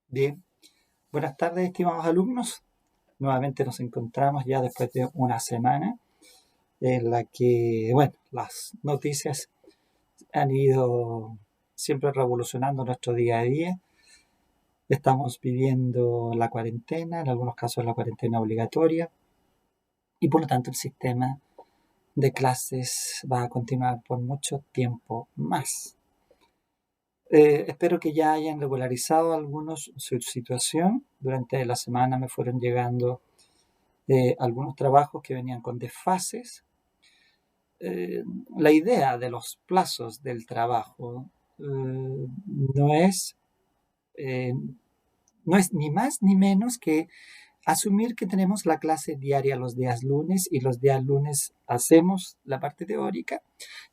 Bien, buenas tardes, estimados alumnos. Nuevamente nos encontramos ya después de una semana en la que, bueno, las noticias han ido siempre revolucionando nuestro día a día. Estamos viviendo la cuarentena, en algunos casos la cuarentena obligatoria, y por lo tanto el sistema de clases va a continuar por mucho tiempo más. Espero que ya hayan regularizado algunos su situación. Durante la semana me fueron llegando algunos trabajos que venían con desfases. Eh, la idea de los plazos del trabajo no es, eh, no es ni más ni menos que asumir que tenemos la clase diaria los días lunes y los días lunes hacemos la parte teórica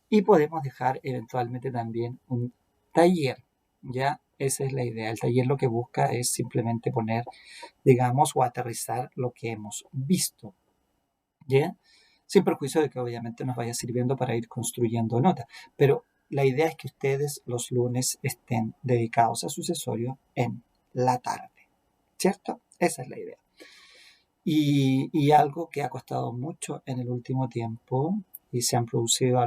y podemos dejar eventualmente también un taller. Ya, esa es la idea. El taller lo que busca es simplemente poner, digamos, o aterrizar lo que hemos visto. ¿Ya? Sin perjuicio de que obviamente nos vaya sirviendo para ir construyendo notas. Pero la idea es que ustedes los lunes estén dedicados a sucesorio en la tarde. ¿Cierto? Esa es la idea. Y algo que ha costado mucho en el último tiempo y se han producido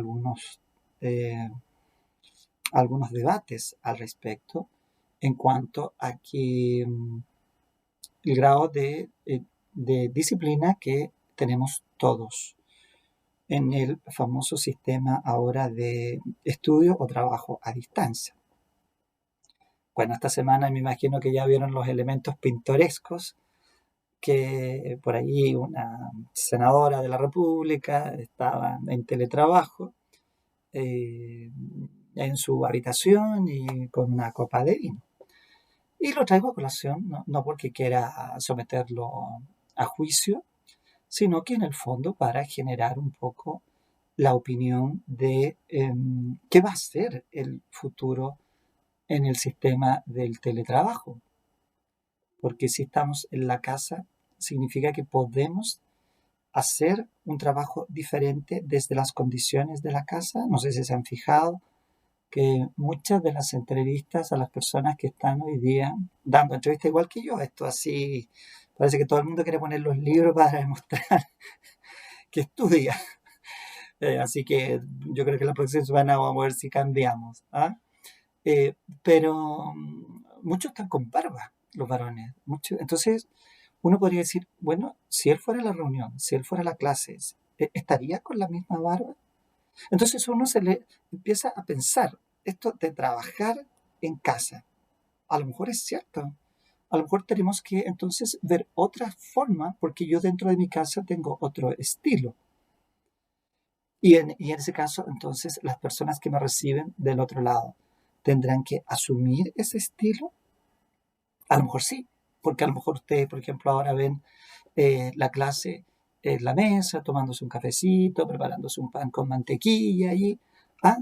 eh, algunos debates al respecto en cuanto a que el grado de disciplina que tenemos todos en el famoso sistema ahora de estudio o trabajo a distancia. Bueno, esta semana me imagino que ya vieron los elementos pintorescos que por ahí una senadora de la República estaba en teletrabajo eh, en su habitación y con una copa de vino. Y lo traigo a colación, no porque quiera someterlo a juicio, sino que en el fondo para generar un poco la opinión de qué va a ser el futuro en el sistema del teletrabajo. Porque si estamos en la casa, significa que podemos hacer un trabajo diferente desde las condiciones de la casa. No sé si se han fijado que muchas de las entrevistas a las personas que están hoy día dando entrevistas igual que yo, esto así, parece que todo el mundo quiere poner los libros para demostrar que estudia. Así que yo creo que la próxima semana vamos a ver si cambiamos. ¿Ah? Eh, pero muchos están con barba, los varones. Entonces, uno podría decir, bueno, si él fuera a la reunión, si él fuera a la clase, ¿estaría con la misma barba? Entonces uno se le empieza a pensar, esto de trabajar en casa, a lo mejor es cierto. A lo mejor tenemos que entonces ver otra forma, porque yo dentro de mi casa tengo otro estilo. Y en ese caso, entonces, las personas que me reciben del otro lado tendrán que asumir ese estilo. A lo mejor sí, porque a lo mejor ustedes, por ejemplo, ahora ven la clase en la mesa, tomándose un cafecito, preparándose un pan con mantequilla y, ¿ah?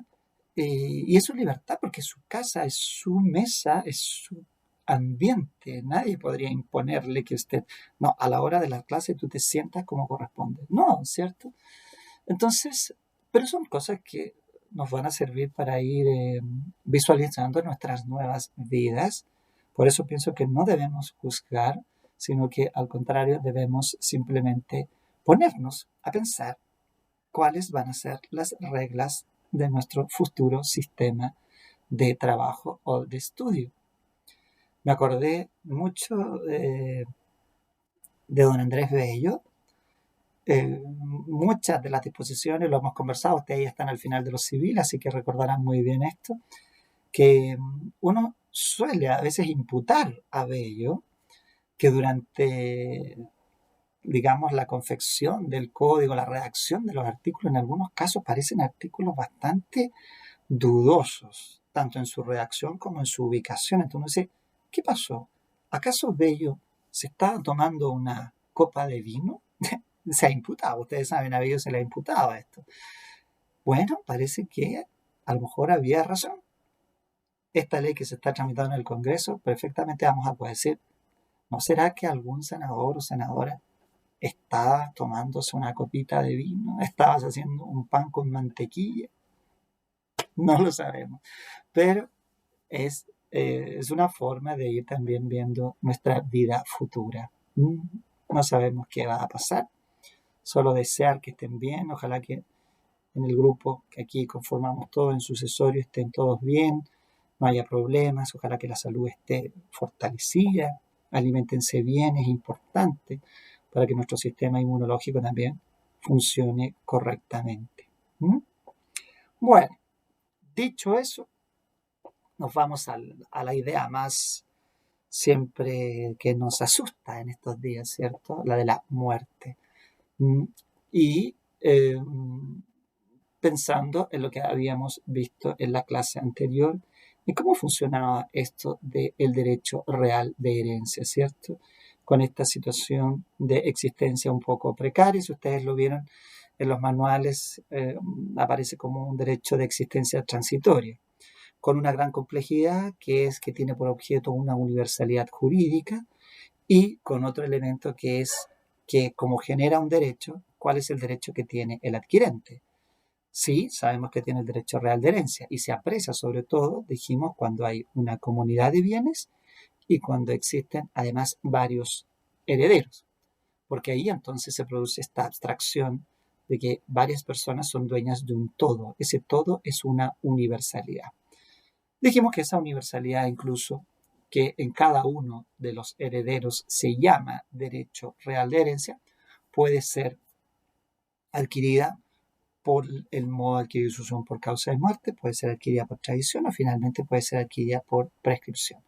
Y eso es libertad, porque es su casa, es su mesa, es su ambiente. Nadie podría imponerle que usted, no, a la hora de la clase tú te sientas como corresponde. No, ¿cierto? Entonces, pero son cosas que nos van a servir para ir visualizando nuestras nuevas vidas. Por eso pienso que no debemos juzgar, sino que al contrario debemos simplemente ponernos a pensar cuáles van a ser las reglas de nuestro futuro sistema de trabajo o de estudio. Me acordé mucho de don Andrés Bello. Muchas de las disposiciones, lo hemos conversado, ustedes ya están al final de los civiles, así que recordarán muy bien esto, que uno suele a veces imputar a Bello que durante, digamos, la confección del código, la redacción de los artículos, en algunos casos parecen artículos bastante dudosos, tanto en su redacción como en su ubicación. Entonces uno dice, ¿qué pasó? ¿Acaso Bello se estaba tomando una copa de vino? Se ha imputado, ustedes saben, a Bello se le ha imputado esto. Bueno, parece que a lo mejor había razón. Esta ley que se está tramitando en el Congreso, perfectamente vamos a poder decir, ¿no será que algún senador o senadora estaba tomándose una copita de vino? ¿Estabas haciendo un pan con mantequilla? No lo sabemos. Pero es es una forma de ir también viendo nuestra vida futura. No sabemos qué va a pasar, solo desear que estén bien, ojalá que en el grupo que aquí conformamos todos en sucesorio estén todos bien, no haya problemas, ojalá que la salud esté fortalecida, aliméntense bien, es importante para que nuestro sistema inmunológico también funcione correctamente. Bueno, dicho eso, nos vamos a la idea más siempre que nos asusta en estos días, ¿cierto? La de la muerte. Y pensando en lo que habíamos visto en la clase anterior y cómo funcionaba esto del derecho real de herencia, ¿cierto? Con esta situación de existencia un poco precaria, si ustedes lo vieron en los manuales, aparece como un derecho de existencia transitoria, con una gran complejidad que es que tiene por objeto una universalidad jurídica y con otro elemento que es que como genera un derecho, ¿cuál es el derecho que tiene el adquirente? Sí, sabemos que tiene el derecho real de herencia y se aprecia sobre todo, dijimos, cuando hay una comunidad de bienes y cuando existen además varios herederos, porque ahí entonces se produce esta abstracción de que varias personas son dueñas de un todo. Ese todo es una universalidad. Dijimos que esa universalidad incluso que en cada uno de los herederos se llama derecho real de herencia, puede ser adquirida por el modo de adquirir sucesión por causa de muerte, puede ser adquirida por tradición o finalmente puede ser adquirida por prescripción.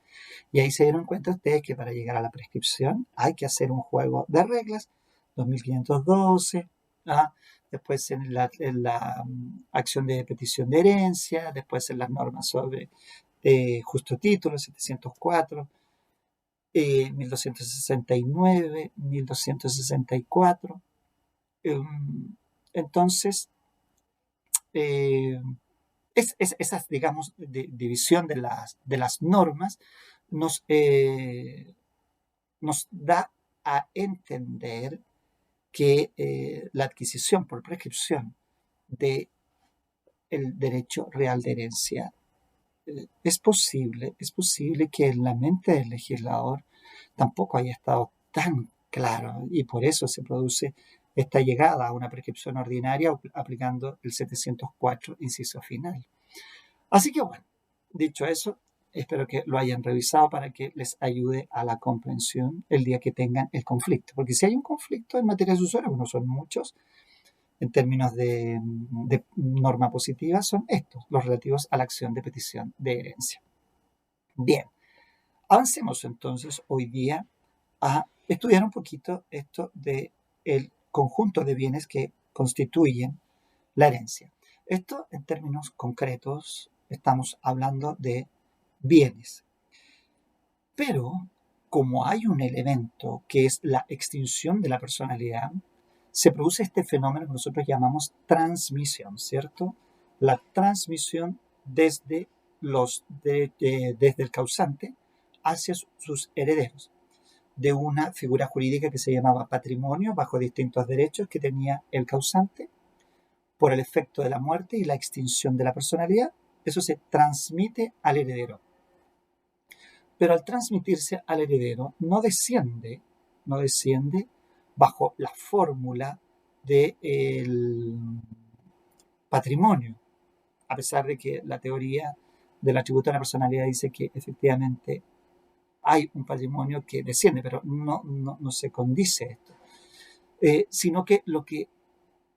Y ahí se dieron cuenta ustedes que para llegar a la prescripción hay que hacer un juego de reglas, 2512, después en la acción de petición de herencia, después en las normas sobre justo título, 704, 1269, 1264. Entonces, eh, esa, digamos, división de las normas nos da a entender que la adquisición por prescripción del derecho real de herencia es posible que en la mente del legislador tampoco haya estado tan claro y por eso se produce esta llegada a una prescripción ordinaria aplicando el 704 inciso final. Así que bueno, dicho eso, espero que lo hayan revisado para que les ayude a la comprensión el día que tengan el conflicto. Porque si hay un conflicto en materia de usuario, no son muchos, en términos de norma positiva, son estos, los relativos a la acción de petición de herencia. Bien, avancemos entonces hoy día a estudiar un poquito esto del conjunto de bienes que constituyen la herencia. Esto en términos concretos estamos hablando de bienes. Pero como hay un elemento que es la extinción de la personalidad, se produce este fenómeno que nosotros llamamos transmisión, ¿cierto? La transmisión desde el causante hacia sus herederos, de una figura jurídica que se llamaba patrimonio bajo distintos derechos que tenía el causante por el efecto de la muerte y la extinción de la personalidad. Eso se transmite al heredero. Pero al transmitirse al heredero no desciende bajo la fórmula del patrimonio, a pesar de que la teoría del atributo de la personalidad dice que efectivamente hay un patrimonio que desciende, pero no se condice esto, sino que lo que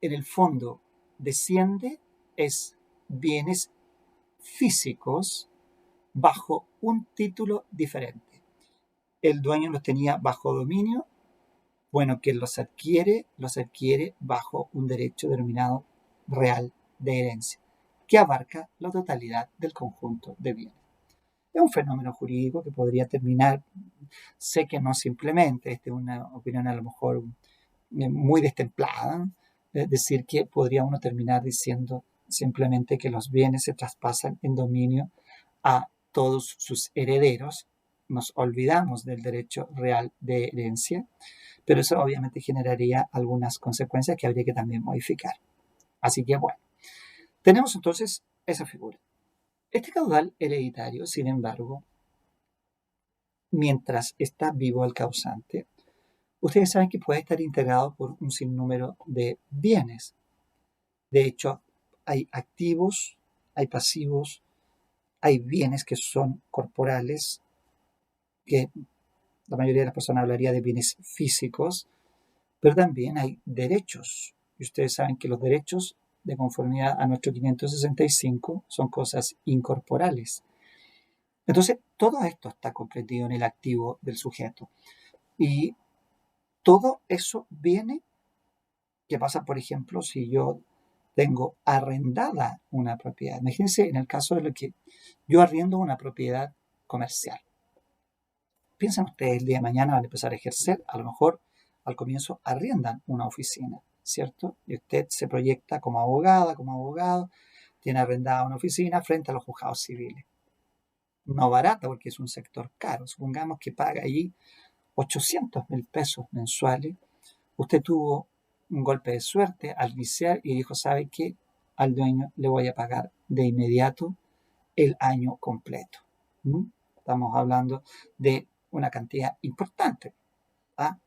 en el fondo desciende es bienes físicos bajo un título diferente. El dueño los tenía bajo dominio, bueno, quien los adquiere bajo un derecho denominado real de herencia, que abarca la totalidad del conjunto de bienes. Es un fenómeno jurídico que podría terminar, sé que no simplemente, esta es una opinión a lo mejor muy destemplada, es decir, que podría uno terminar diciendo simplemente que los bienes se traspasan en dominio a todos sus herederos. Nos olvidamos del derecho real de herencia, pero eso obviamente generaría algunas consecuencias que habría que también modificar. Así que bueno, tenemos entonces esa figura. Este caudal hereditario, sin embargo, mientras está vivo el causante, ustedes saben que puede estar integrado por un sinnúmero de bienes. De hecho, hay activos, hay pasivos, hay bienes que son corporales, que la mayoría de las personas hablaría de bienes físicos, pero también hay derechos. Y ustedes saben que los derechos, de conformidad a nuestro 565, son cosas incorporales. Entonces, todo esto está comprendido en el activo del sujeto. Y todo eso viene, que pasa, por ejemplo, si yo tengo arrendada una propiedad. Imagínense en el caso de lo que yo arriendo una propiedad comercial. Piensen ustedes, el día de mañana van a empezar a ejercer, a lo mejor al comienzo arriendan una oficina, ¿cierto? Y usted se proyecta como abogada, como abogado, tiene arrendada una oficina frente a los juzgados civiles. No barata porque es un sector caro. Supongamos que paga allí 800.000 pesos mensuales. Usted tuvo un golpe de suerte al iniciar y dijo, ¿sabe qué? Al dueño le voy a pagar de inmediato el año completo. Estamos hablando de una cantidad importante. ¿Ah?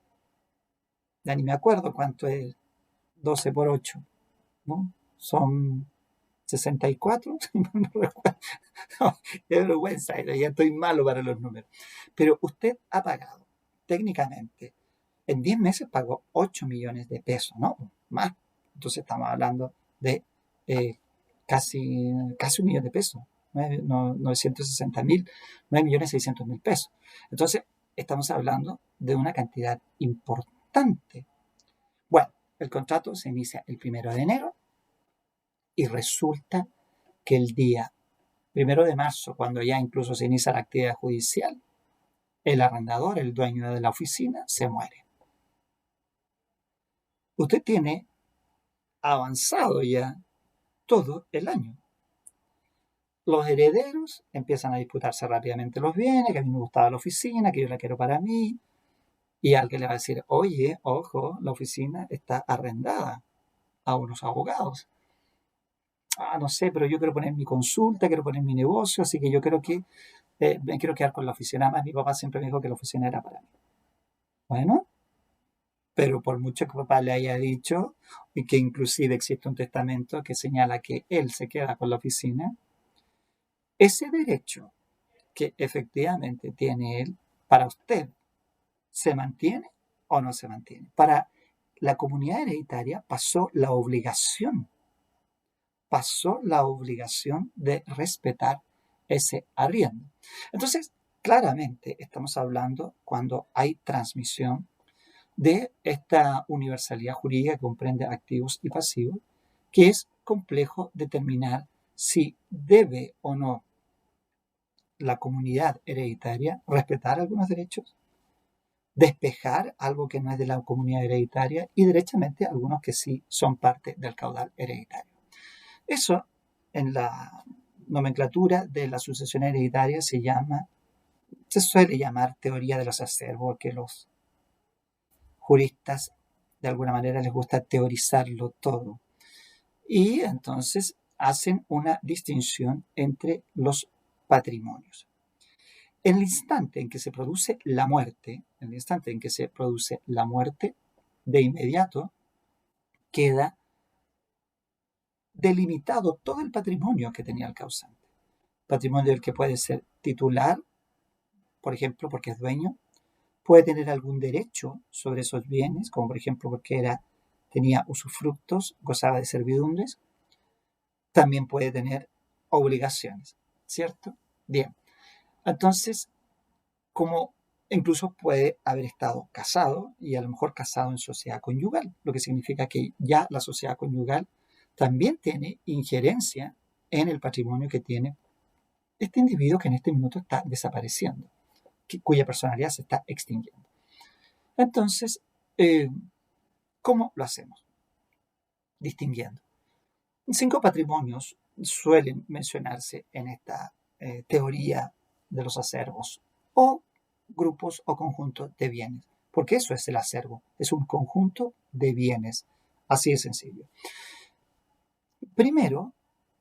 Ya ni me acuerdo cuánto es 12 por 8, ¿no? Son 64, no recuerdo. No, qué vergüenza, ya estoy malo para los números. Pero usted ha pagado, técnicamente, en 10 meses pagó 8 millones de pesos, ¿no? Más. Entonces estamos hablando de casi 1 millón de pesos, 960.000, 9.600.000 pesos. Entonces estamos hablando de una cantidad importante. Bueno, el contrato se inicia el 1 de enero y resulta que el día 1 de marzo, cuando ya incluso se inicia la actividad judicial, el arrendador, el dueño de la oficina, se muere. Usted tiene avanzado ya todo el año. Los herederos empiezan a disputarse rápidamente los bienes, que a mí me gustaba la oficina, que yo la quiero para mí, y alguien le va a decir, oye, ojo, la oficina está arrendada a unos abogados. No sé, pero yo quiero poner mi consulta, quiero poner mi negocio, así que yo creo que me quiero quedar con la oficina. Además, mi papá siempre me dijo que la oficina era para mí. Bueno, pero por mucho que papá le haya dicho, y que inclusive existe un testamento que señala que él se queda con la oficina, ese derecho que efectivamente tiene él, para usted, ¿se mantiene o no se mantiene? Para la comunidad hereditaria pasó la obligación de respetar ese arriendo. Entonces, claramente estamos hablando cuando hay transmisión de esta universalidad jurídica que comprende activos y pasivos, que es complejo determinar si debe o no la comunidad hereditaria respetar algunos derechos, despejar algo que no es de la comunidad hereditaria y derechamente algunos que sí son parte del caudal hereditario. Eso en la nomenclatura de la sucesión hereditaria se suele llamar teoría de los acervos, porque los juristas de alguna manera les gusta teorizarlo todo. Y entonces hacen una distinción entre los patrimonios. En el instante en que se produce la muerte, de inmediato queda delimitado todo el patrimonio que tenía el causante. Patrimonio del que puede ser titular, por ejemplo, porque es dueño, puede tener algún derecho sobre esos bienes, como por ejemplo porque tenía usufructos, gozaba de servidumbres, también puede tener obligaciones, ¿cierto? Bien, entonces, como incluso puede haber estado casado y a lo mejor casado en sociedad conyugal, lo que significa que ya la sociedad conyugal también tiene injerencia en el patrimonio que tiene este individuo que en este minuto está desapareciendo, cuya personalidad se está extinguiendo. Entonces, ¿cómo lo hacemos? Distinguiendo. 5 patrimonios suelen mencionarse en esta teoría de los acervos, o grupos o conjuntos de bienes, porque eso es el acervo, es un conjunto de bienes, así de sencillo. Primero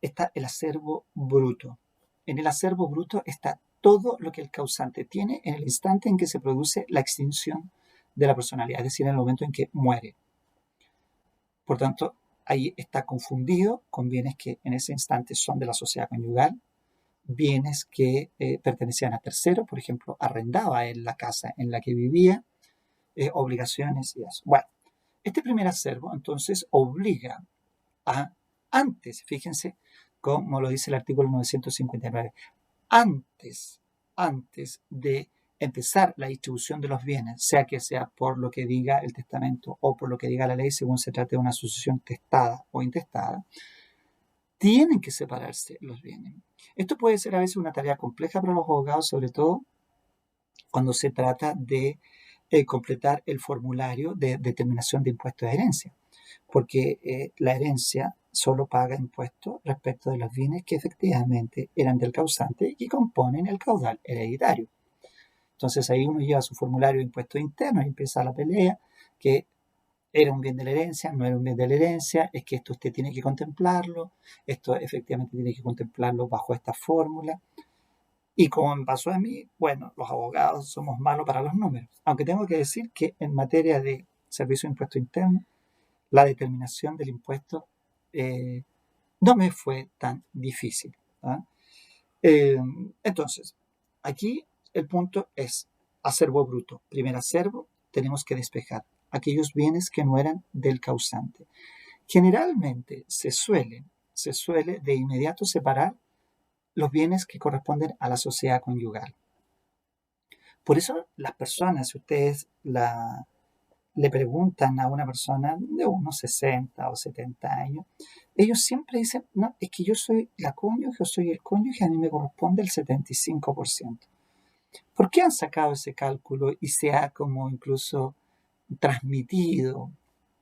está el acervo bruto. En el acervo bruto está todo lo que el causante tiene en el instante en que se produce la extinción de la personalidad, es decir, en el momento en que muere. Por tanto, ahí está confundido con bienes que en ese instante son de la sociedad conyugal, bienes que pertenecían a terceros, por ejemplo, arrendaba él la casa en la que vivía, obligaciones y eso. Bueno, este primer acervo entonces obliga a, antes, fíjense cómo lo dice el artículo 959, antes de empezar la distribución de los bienes, sea que sea por lo que diga el testamento o por lo que diga la ley, según se trate de una sucesión testada o intestada, tienen que separarse los bienes. Esto puede ser a veces una tarea compleja para los abogados, sobre todo cuando se trata de completar el formulario de determinación de impuestos de herencia, porque la herencia solo paga impuestos respecto de los bienes que efectivamente eran del causante y componen el caudal hereditario. Entonces ahí uno lleva su formulario de impuestos internos y empieza la pelea, que era un bien de la herencia, no era un bien de la herencia, es que esto usted tiene que contemplarlo, esto efectivamente tiene que contemplarlo bajo esta fórmula. Y como me pasó a mí, bueno, los abogados somos malos para los números. Aunque tengo que decir que en materia de servicio de impuesto interno, la determinación del impuesto no me fue tan difícil. ¿Ah? Entonces, aquí el punto es acervo bruto. Primer acervo, tenemos que despejar aquellos bienes que no eran del causante. Generalmente se suele de inmediato separar los bienes que corresponden a la sociedad conyugal. Por eso las personas, si ustedes le preguntan a una persona de unos 60 o 70 años, ellos siempre dicen, no, es que yo soy la cónyuge o soy el cónyuge, a mí me corresponde el 75%. ¿Por qué han sacado ese cálculo y se ha como incluso transmitido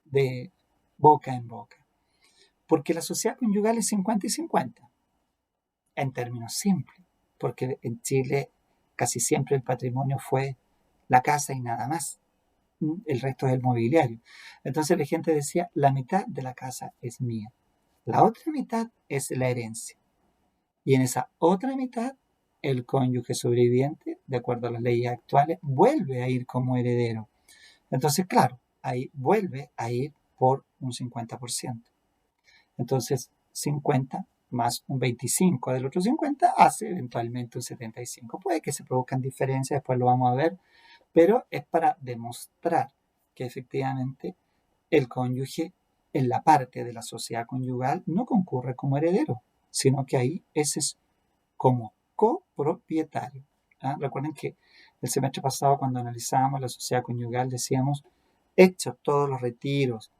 de boca en boca? Porque la sociedad conyugal es 50 y 50, en términos simples, porque en Chile casi siempre el patrimonio fue la casa y nada más. El resto es el mobiliario. Entonces la gente decía, la mitad de la casa es mía, la otra mitad es la herencia. Y en esa otra mitad, el cónyuge sobreviviente, de acuerdo a las leyes actuales, vuelve a ir como heredero. Entonces, claro, ahí vuelve a ir por un 50%. Entonces, 50 más un 25 del otro 50 hace eventualmente un 75. Puede que se produzcan diferencias, después lo vamos a ver, pero es para demostrar que efectivamente el cónyuge en la parte de la sociedad conyugal no concurre como heredero, sino que ahí ese es como copropietario. ¿Ah? Recuerden que el semestre pasado cuando analizábamos la sociedad conyugal decíamos, hechos todos los retiros,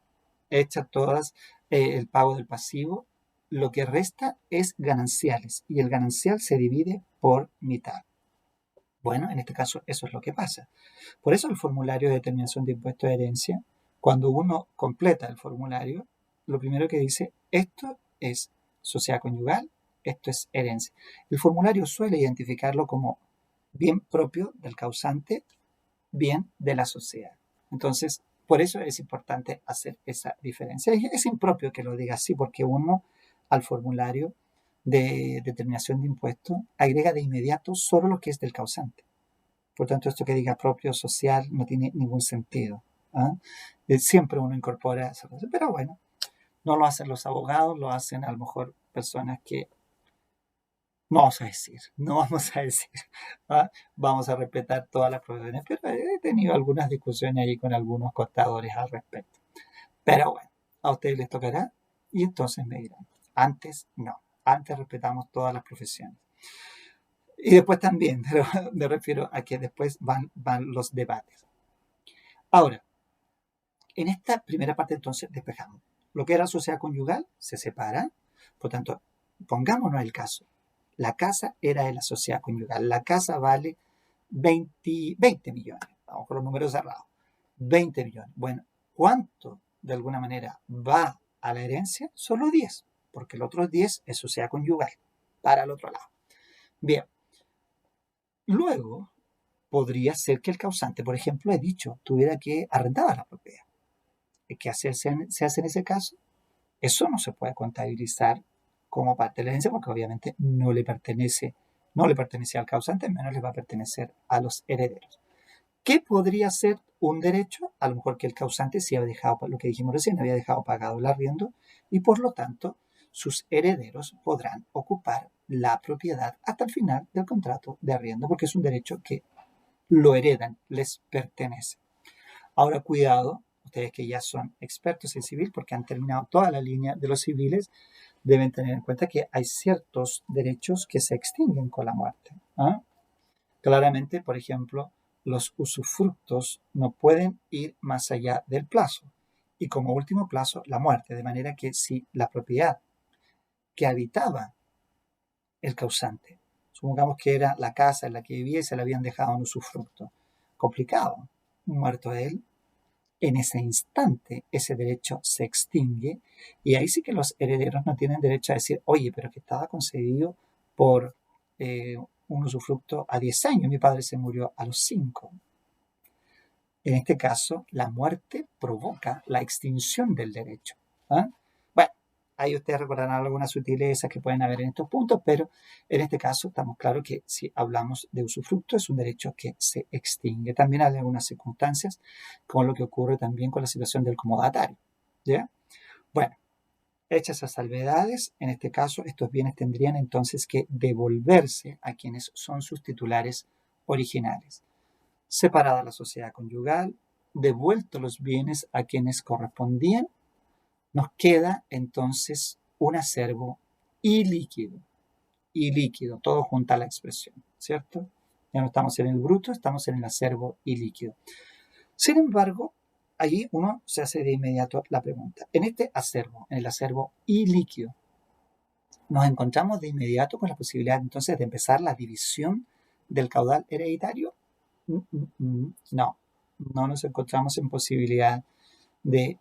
hechas todas el pago del pasivo, lo que resta es gananciales y el ganancial se divide por mitad. Bueno, en este caso eso es lo que pasa. Por eso el formulario de determinación de impuesto de herencia, cuando uno completa el formulario, lo primero que dice, esto es sociedad conyugal, esto es herencia. El formulario suele identificarlo como bien propio del causante, bien de la sociedad. Entonces, por eso es importante hacer esa diferencia. Es impropio que lo diga así, porque uno al formulario de determinación de impuestos agrega de inmediato solo lo que es del causante. Por tanto, esto que diga propio social no tiene ningún sentido. ¿Ah? Siempre uno incorpora esa cosa. Pero bueno, no lo hacen los abogados, lo hacen a lo mejor personas que no vamos a decir, ¿ah? Vamos a respetar todas las profesiones, pero he tenido algunas discusiones ahí con algunos contadores al respecto. Pero bueno, a ustedes les tocará y entonces me dirán, antes no, antes respetamos todas las profesiones. Y después también, pero me refiero a que después van los debates. Ahora, en esta primera parte entonces despejamos. Lo que era sociedad conyugal se separa, por tanto, pongámonos el caso. La casa era de la sociedad conyugal. La casa vale 20 millones. Vamos con los números cerrados. 20 millones. Bueno, ¿cuánto de alguna manera va a la herencia? Solo 10, porque el otro 10 es sociedad conyugal, para el otro lado. Bien. Luego, podría ser que el causante, por ejemplo, he dicho, tuviera que arrendar la propiedad. ¿Qué se hace en ese caso? Eso no se puede contabilizar como parte de la herencia porque obviamente no le pertenece no le pertenecía al causante, menos le va a pertenecer a los herederos. ¿Qué podría ser un derecho? A lo mejor que el causante sí había dejado, lo que dijimos recién, había dejado pagado el arriendo y por lo tanto sus herederos podrán ocupar la propiedad hasta el final del contrato de arriendo, porque es un derecho que lo heredan, les pertenece. Ahora, cuidado, ustedes que ya son expertos en civil, porque han terminado toda la línea de los civiles, deben tener en cuenta que hay ciertos derechos que se extinguen con la muerte. ¿Ah? Claramente, por ejemplo, los usufructos no pueden ir más allá del plazo. Y como último plazo, la muerte. De manera que si la propiedad que habitaba el causante, supongamos que era la casa en la que vivía y se la habían dejado en usufructo, complicado, muerto él, en ese instante ese derecho se extingue y ahí sí que los herederos no tienen derecho a decir, oye, pero que estaba concedido por un usufructo a 10 años, mi padre se murió a los 5. En este caso, la muerte provoca la extinción del derecho. ¿Ah? Bueno, ahí ustedes recordarán algunas sutilezas que pueden haber en estos puntos, pero en este caso estamos claros que si hablamos de usufructo es un derecho que se extingue. También hay algunas circunstancias, como lo que ocurre también con la situación del comodatario. ¿Ya? Bueno, hechas esas salvedades, en este caso estos bienes tendrían entonces que devolverse a quienes son sus titulares originales. Separada la sociedad conyugal, devueltos los bienes a quienes correspondían, nos queda entonces un acervo ilíquido, todo junto a la expresión, ¿cierto? Ya no estamos en el bruto, estamos en el acervo ilíquido. Sin embargo, allí uno se hace de inmediato la pregunta. En este acervo, en el acervo ilíquido, nos encontramos de inmediato con la posibilidad entonces de empezar la división del caudal hereditario. No, no nos encontramos en posibilidad de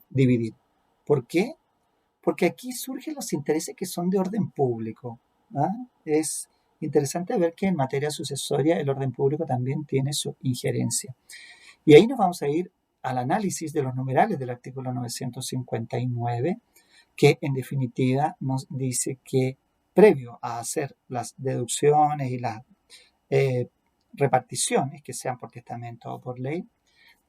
dividir. ¿Por qué? Porque aquí surgen los intereses que son de orden público. ¿Ah? Es interesante ver que en materia sucesoria el orden público también tiene su injerencia. Y ahí nos vamos a ir al análisis de los numerales del artículo 959, que en definitiva nos dice que previo a hacer las deducciones y las eh, reparticiones, que sean por testamento o por ley,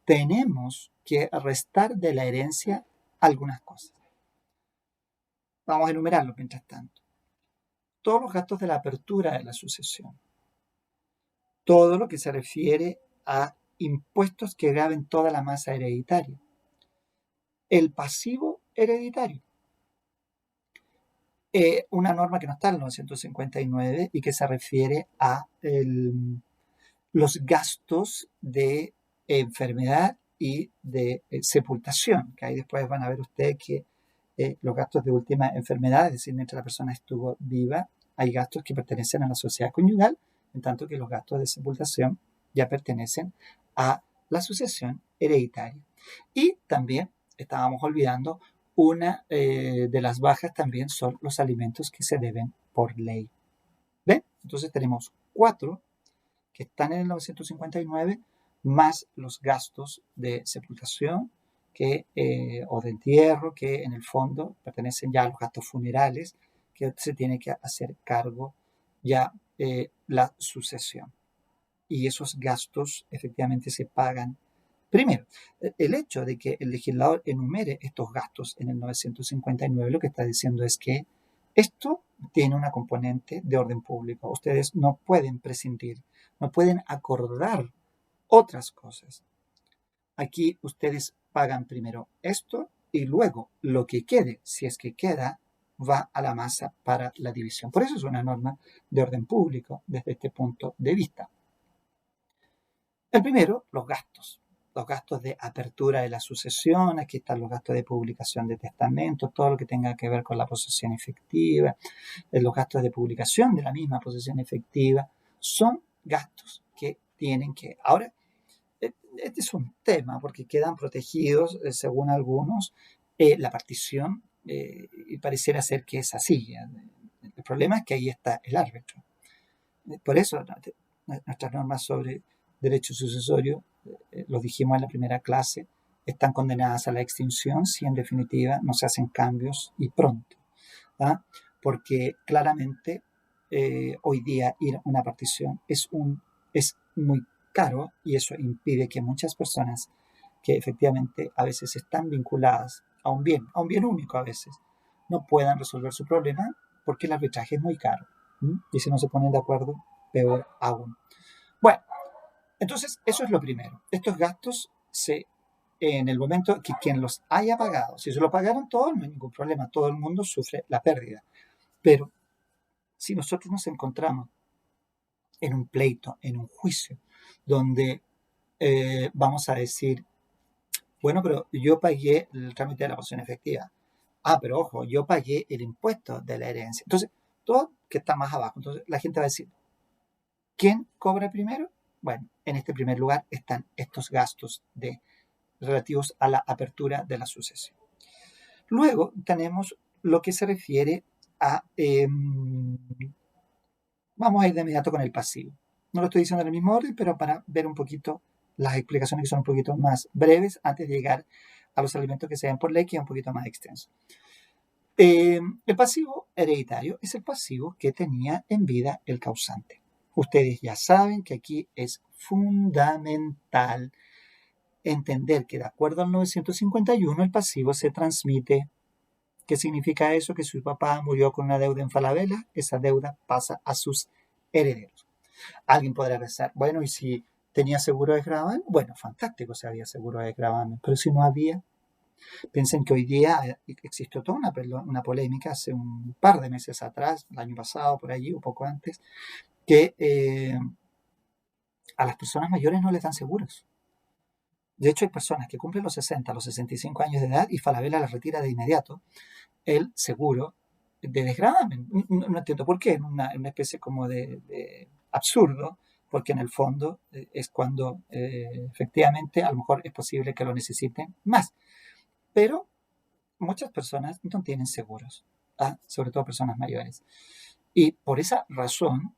tenemos que restar de la herencia algunas cosas. Vamos a enumerarlos mientras tanto. Todos los gastos de la apertura de la sucesión. Todo lo que se refiere a impuestos que graven toda la masa hereditaria. El pasivo hereditario. Una norma que no está en el 959 y que se refiere a los gastos de enfermedad y de sepultación, que ahí después van a ver ustedes que los gastos de última enfermedad, es decir, mientras la persona estuvo viva, hay gastos que pertenecen a la sociedad conyugal, en tanto que los gastos de sepultación ya pertenecen a la sucesión hereditaria. Y también estábamos olvidando una de las bajas también son los alimentos que se deben por ley. ¿Ven? Entonces tenemos 4 que están en el 959 más los gastos de sepultación o de entierro, que en el fondo pertenecen ya a los gastos funerales, que se tiene que hacer cargo ya la sucesión. Y esos gastos efectivamente se pagan. Primero, el hecho de que el legislador enumere estos gastos en el 959 lo que está diciendo es que esto tiene una componente de orden público. Ustedes no pueden prescindir, no pueden acordar otras cosas. Aquí ustedes pagan primero esto y luego lo que quede, si es que queda, va a la masa para la división. Por eso es una norma de orden público desde este punto de vista. El primero, los gastos. Los gastos de apertura de la sucesión, aquí están los gastos de publicación de testamentos, todo lo que tenga que ver con la posesión efectiva, los gastos de publicación de la misma posesión efectiva, son gastos que tienen que... Ahora, este es un tema porque quedan protegidos, según algunos, la partición, y pareciera ser que es así. El problema es que ahí está el árbitro. Por eso nuestras normas sobre derecho sucesorio, lo dijimos en la primera clase, están condenadas a la extinción si en definitiva no se hacen cambios y pronto. ¿Ah? Porque claramente hoy día ir a una partición es muy caro y eso impide que muchas personas que efectivamente a veces están vinculadas a un bien único a veces, no puedan resolver su problema porque el arbitraje es muy caro. ¿Mm? Y si no se ponen de acuerdo, peor aún. Bueno, entonces eso es lo primero. Estos gastos en el momento que quien los haya pagado, si se lo pagaron todos, no hay ningún problema, todo el mundo sufre la pérdida. Pero si nosotros nos encontramos en un pleito, en un juicio, donde vamos a decir, bueno, pero yo pagué el trámite de la posición efectiva. Ah, pero ojo, yo pagué el impuesto de la herencia. Entonces, todo que está más abajo. Entonces, la gente va a decir, ¿quién cobra primero? Bueno, en este primer lugar están estos gastos relativos a la apertura de la sucesión. Luego tenemos lo que se refiere a, vamos a ir de inmediato con el pasivo. No lo estoy diciendo en el mismo orden, pero para ver un poquito las explicaciones que son un poquito más breves antes de llegar a los elementos que se ven por ley, que es un poquito más extenso. El pasivo hereditario es el pasivo que tenía en vida el causante. Ustedes ya saben que aquí es fundamental entender que de acuerdo al 951 el pasivo se transmite. ¿Qué significa eso? Que su papá murió con una deuda en Falabella, esa deuda pasa a sus herederos. Alguien podrá pensar, bueno, ¿y si tenía seguro de gravamen? Bueno, fantástico si había seguro de gravamen, pero si no había, piensen que hoy día existió toda una polémica hace un par de meses atrás, el año pasado, por allí, un poco antes, que a las personas mayores no les dan seguros. De hecho, hay personas que cumplen los 60, los 65 años de edad y Falabella les retira de inmediato el seguro de desgravamen. No entiendo por qué, una especie como de absurdo, porque en el fondo es cuando efectivamente a lo mejor es posible que lo necesiten más. Pero muchas personas no tienen seguros, sobre todo personas mayores. Y por esa razón,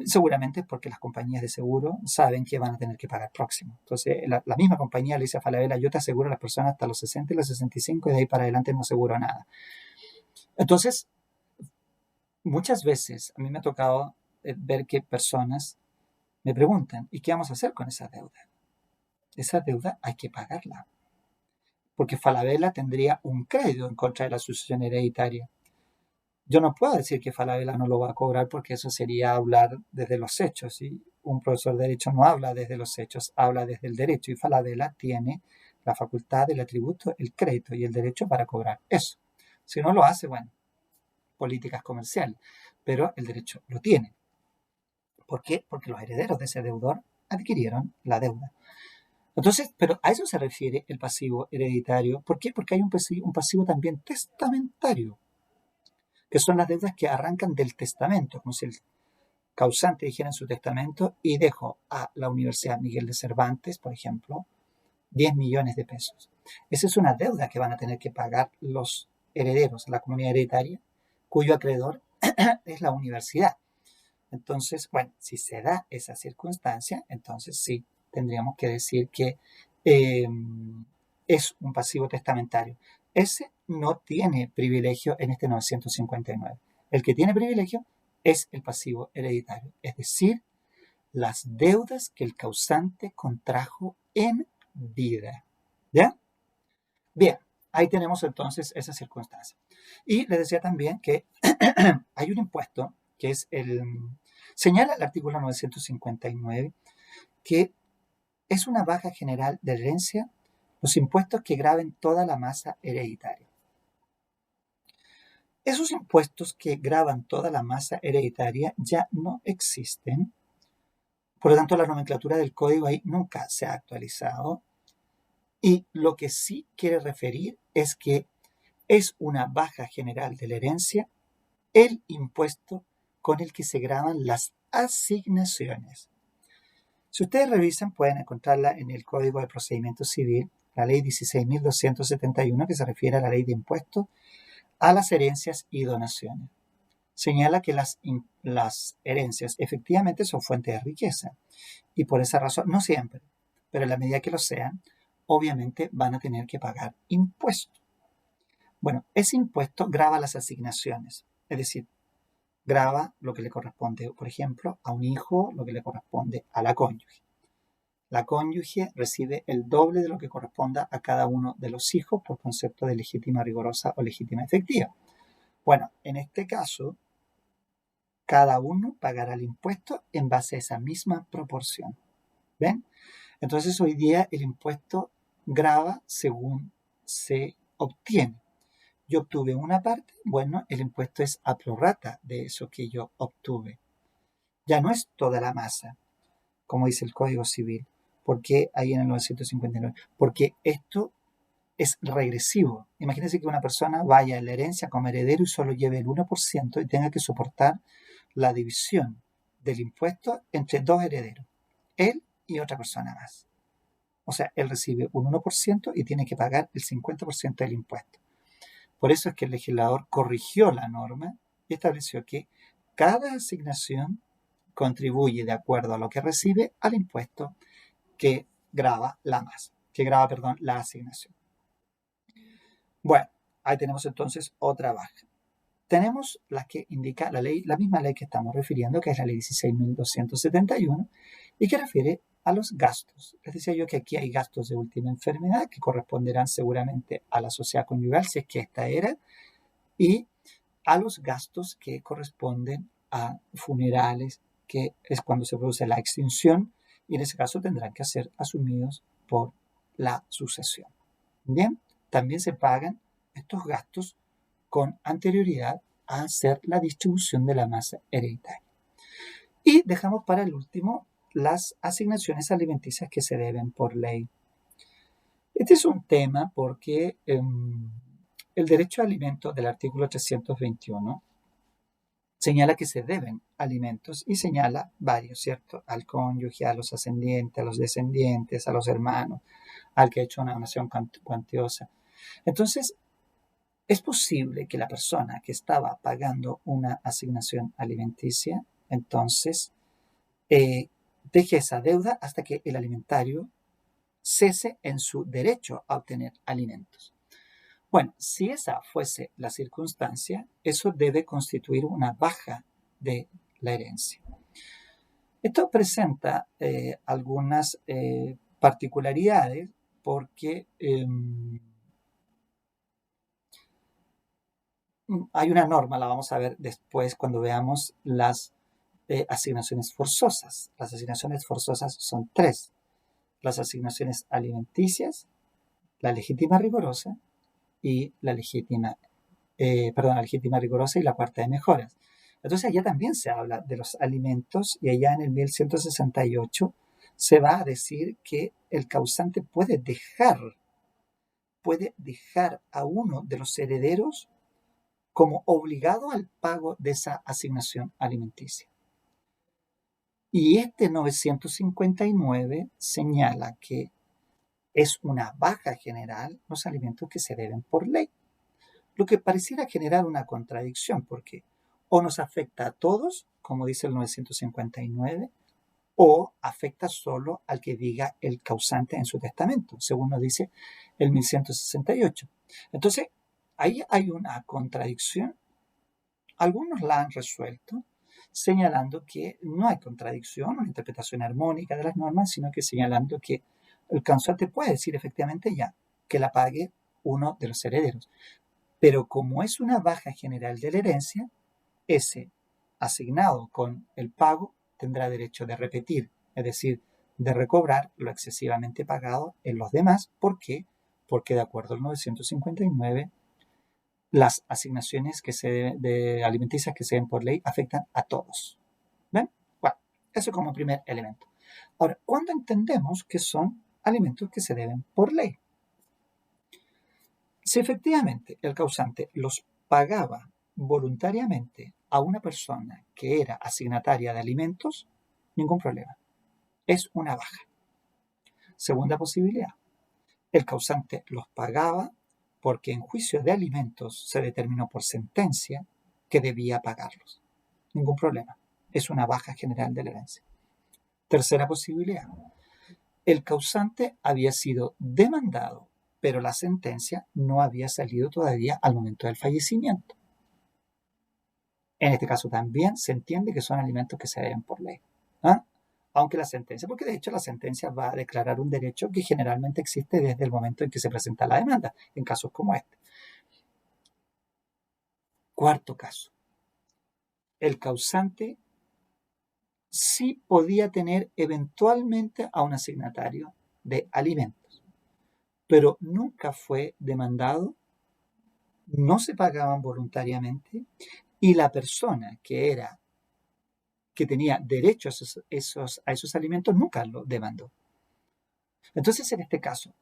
seguramente es porque las compañías de seguro saben que van a tener que pagar próximo. Entonces, la misma compañía le dice a Falabella, yo te aseguro a las personas hasta los 60 y los 65 y de ahí para adelante no aseguro nada. Entonces, muchas veces a mí me ha tocado ver que personas me preguntan, ¿y qué vamos a hacer con esa deuda? Esa deuda hay que pagarla, porque Falabella tendría un crédito en contra de la sucesión hereditaria. Yo no puedo decir que Falabella no lo va a cobrar porque eso sería hablar desde los hechos. Y un profesor de derecho no habla desde los hechos, habla desde el derecho. Y Falabella tiene la facultad, el atributo, el crédito y el derecho para cobrar eso. Si no lo hace, bueno, políticas comerciales, pero el derecho lo tiene. ¿Por qué? Porque los herederos de ese deudor adquirieron la deuda. Entonces, pero a eso se refiere el pasivo hereditario. ¿Por qué? Porque hay un pasivo también testamentario, que son las deudas que arrancan del testamento, como si el causante dijera en su testamento y dejó a la Universidad Miguel de Cervantes, por ejemplo, 10 millones de pesos. Esa es una deuda que van a tener que pagar los herederos, la comunidad hereditaria, cuyo acreedor es la universidad. Entonces, bueno, si se da esa circunstancia, entonces sí, tendríamos que decir que eh, es un pasivo testamentario. Ese no tiene privilegio en este 959. El que tiene privilegio es el pasivo hereditario, es decir, las deudas que el causante contrajo en vida. ¿Ya? Bien, ahí tenemos entonces esa circunstancia. Y les decía también que hay un impuesto que es señala el artículo 959 que es una baja general de herencia los impuestos que graven toda la masa hereditaria. Esos impuestos que graban toda la masa hereditaria ya no existen, por lo tanto la nomenclatura del código ahí nunca se ha actualizado y lo que sí quiere referir es que es una baja general de la herencia el impuesto con el que se graban las asignaciones. Si ustedes revisan, pueden encontrarla en el Código de Procedimiento Civil, la ley 16.271, que se refiere a la ley de impuestos a las herencias y donaciones. Señala que las herencias efectivamente son fuentes de riqueza y por esa razón, no siempre, pero en la medida que lo sean, obviamente van a tener que pagar impuestos. Bueno, ese impuesto grava las asignaciones, es decir, grava lo que le corresponde, por ejemplo, a un hijo, lo que le corresponde a la cónyuge. La cónyuge recibe el doble de lo que corresponda a cada uno de los hijos por concepto de legítima rigorosa o legítima efectiva. Bueno, en este caso, cada uno pagará el impuesto en base a esa misma proporción. ¿Ven? Entonces hoy día el impuesto grava según se obtiene. Yo obtuve una parte, bueno, el impuesto es a prorrata de eso que yo obtuve. Ya no es toda la masa, como dice el Código Civil. ¿Por qué ahí en el 959? Porque esto es regresivo. Imagínense que una persona vaya en la herencia como heredero y solo lleve el 1% y tenga que soportar la división del impuesto entre dos herederos, él y otra persona más. O sea, él recibe un 1% y tiene que pagar el 50% del impuesto. Por eso es que el legislador corrigió la norma y estableció que cada asignación contribuye de acuerdo a lo que recibe al impuesto que grava la asignación. Bueno, ahí tenemos entonces otra baja. Tenemos la que indica la ley, la misma ley que estamos refiriendo, que es la ley 16.271, y que refiere a los gastos. Les decía yo que aquí hay gastos de última enfermedad que corresponderán seguramente a la sociedad conyugal, si es que esta era, y a los gastos que corresponden a funerales, que es cuando se produce la extinción, y en ese caso tendrán que ser asumidos por la sucesión. Bien, también se pagan estos gastos con anterioridad a hacer la distribución de la masa hereditaria. Y dejamos para el último las asignaciones alimenticias que se deben por ley. Este es un tema porque el derecho a alimentos del artículo 321 señala que se deben alimentos y señala varios, ¿cierto? Al cónyuge, a los ascendientes, a los descendientes, a los hermanos, al que ha hecho una donación cuantiosa. Entonces, es posible que la persona que estaba pagando una asignación alimenticia, entonces, deje esa deuda hasta que el alimentario cese en su derecho a obtener alimentos. Bueno, si esa fuese la circunstancia, eso debe constituir una baja de la herencia. Esto presenta algunas particularidades porque hay una norma, la vamos a ver después cuando veamos las asignaciones forzosas. Las asignaciones forzosas son tres: las asignaciones alimenticias, la legítima rigorosa y la legítima rigorosa y la cuarta de mejoras. Entonces allá también se habla de los alimentos y allá en el 1168 se va a decir que el causante puede dejar a uno de los herederos como obligado al pago de esa asignación alimenticia. Y este 959 señala que es una baja general los alimentos que se deben por ley, lo que pareciera generar una contradicción, porque o nos afecta a todos, como dice el 959, o afecta solo al que diga el causante en su testamento, según nos dice el 1168. Entonces, ahí hay una contradicción. Algunos la han resuelto señalando que no hay contradicción, una interpretación armónica de las normas, sino que señalando que el causante puede decir efectivamente ya que la pague uno de los herederos. Pero como es una baja general de la herencia, ese asignado con el pago tendrá derecho de repetir, es decir, de recobrar lo excesivamente pagado en los demás. ¿Por qué? Porque de acuerdo al 959, las asignaciones de alimenticias que se den por ley afectan a todos. ¿Ven? Bueno, eso como primer elemento. Ahora, ¿cuándo entendemos que son alimentos que se deben por ley? Si efectivamente el causante los pagaba voluntariamente a una persona que era asignataria de alimentos, ningún problema. Es una baja. Segunda posibilidad, el causante los pagaba porque en juicio de alimentos se determinó por sentencia que debía pagarlos. Ningún problema. Es una baja general de la herencia. Tercera posibilidad, el causante había sido demandado, pero la sentencia no había salido todavía al momento del fallecimiento. En este caso también se entiende que son alimentos que se deben por ley. ¿Ah? Aunque la sentencia, porque de hecho la sentencia va a declarar un derecho que generalmente existe desde el momento en que se presenta la demanda, en casos como este. Cuarto caso. El causante sí podía tener eventualmente a un asignatario de alimentos, pero nunca fue demandado, no se pagaban voluntariamente y la persona que tenía derecho a esos alimentos nunca lo demandó. Entonces, en este caso,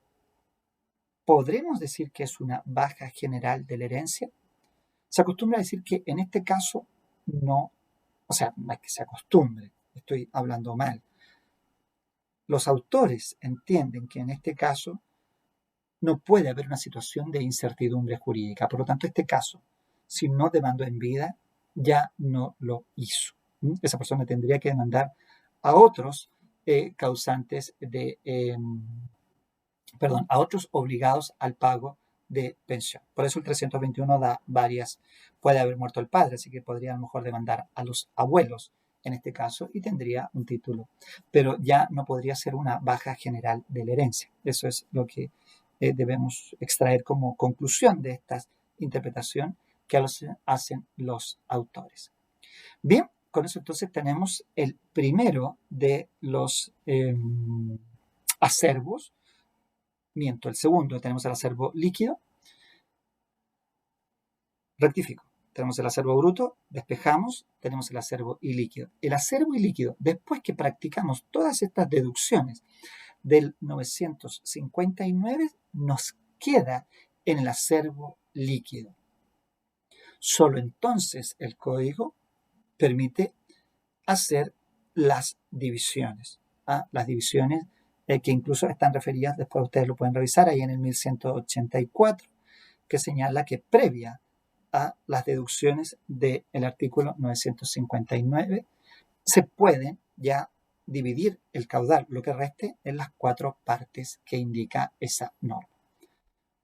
¿podremos decir que es una baja general de la herencia? Se acostumbra a decir que en este caso no, o sea, no es que se acostumbre, estoy hablando mal. Los autores entienden que en este caso no puede haber una situación de incertidumbre jurídica. Por lo tanto, este caso, si no demandó en vida, ya no lo hizo. Esa persona tendría que demandar a otros causantes a otros obligados al pago de pensión. Por eso el 321 da varias, puede haber muerto el padre, así que podría a lo mejor demandar a los abuelos en este caso y tendría un título, pero ya no podría ser una baja general de la herencia. Eso es lo que debemos extraer como conclusión de esta interpretación que hacen los autores. Bien, con eso entonces tenemos el primero de los acervos. Miento, el segundo, tenemos el acervo líquido. Rectifico. Tenemos el acervo bruto, despejamos, tenemos el acervo ilíquido. El acervo ilíquido, después que practicamos todas estas deducciones del 959, nos queda en el acervo líquido. Solo entonces el código permite hacer las divisiones. Las divisiones que incluso están referidas, después ustedes lo pueden revisar ahí en el 1184, que señala que previa a las deducciones del artículo 959 se pueden ya dividir el caudal, lo que reste, en las 4 partes que indica esa norma.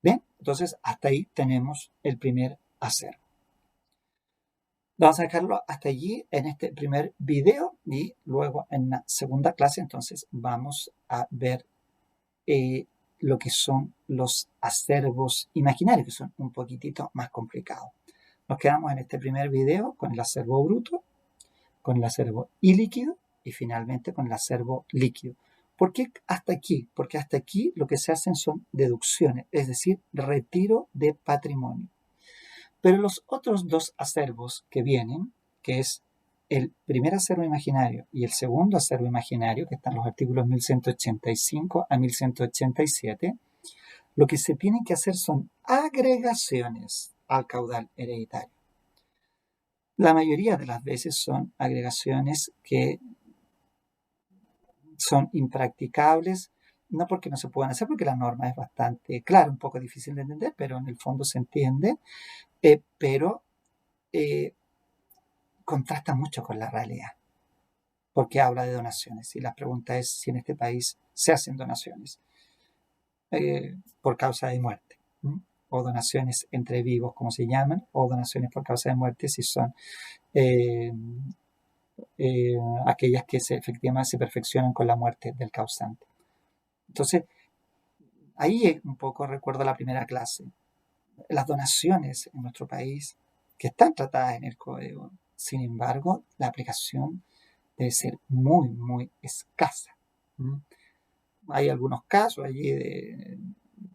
Bien, entonces hasta ahí tenemos el primer acervo. Vamos a dejarlo hasta allí en este primer video y luego en la segunda clase entonces vamos a ver lo que son los acervos imaginarios, que son un poquitito más complicados. Nos quedamos en este primer video con el acervo bruto, con el acervo ilíquido y finalmente con el acervo líquido. ¿Por qué hasta aquí? Porque hasta aquí lo que se hacen son deducciones, es decir, retiro de patrimonio. Pero los otros dos acervos que vienen, que es el primer acervo imaginario y el segundo acervo imaginario, que están los artículos 1185 a 1187, lo que se tienen que hacer son agregaciones al caudal hereditario. La mayoría de las veces son agregaciones que son impracticables, no porque no se puedan hacer, porque la norma es bastante clara, un poco difícil de entender, pero en el fondo se entiende, pero contrasta mucho con la realidad, porque habla de donaciones, y la pregunta es si en este país se hacen donaciones por causa de muerte, o donaciones entre vivos, como se llaman, o donaciones por causa de muerte, si son aquellas que efectivamente se perfeccionan con la muerte del causante. Entonces, ahí un poco recuerdo la primera clase. Las donaciones en nuestro país, que están tratadas en el código, sin embargo, la aplicación debe ser muy, muy escasa. Hay algunos casos allí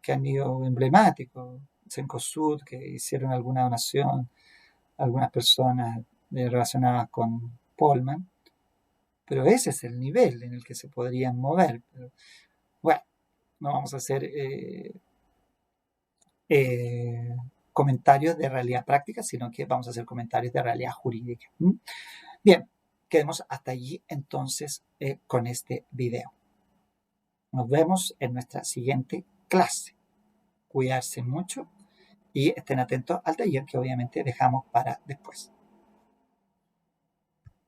que han ido emblemáticos, Cencosud, que hicieron alguna donación, algunas personas relacionadas con Polman, pero ese es el nivel en el que se podrían mover. Pero, bueno, no vamos a hacer comentarios de realidad práctica, sino que vamos a hacer comentarios de realidad jurídica. Bien, quedemos hasta allí entonces con este video. Nos vemos en nuestra siguiente clase. Cuidarse mucho y estén atentos al taller que obviamente dejamos para después.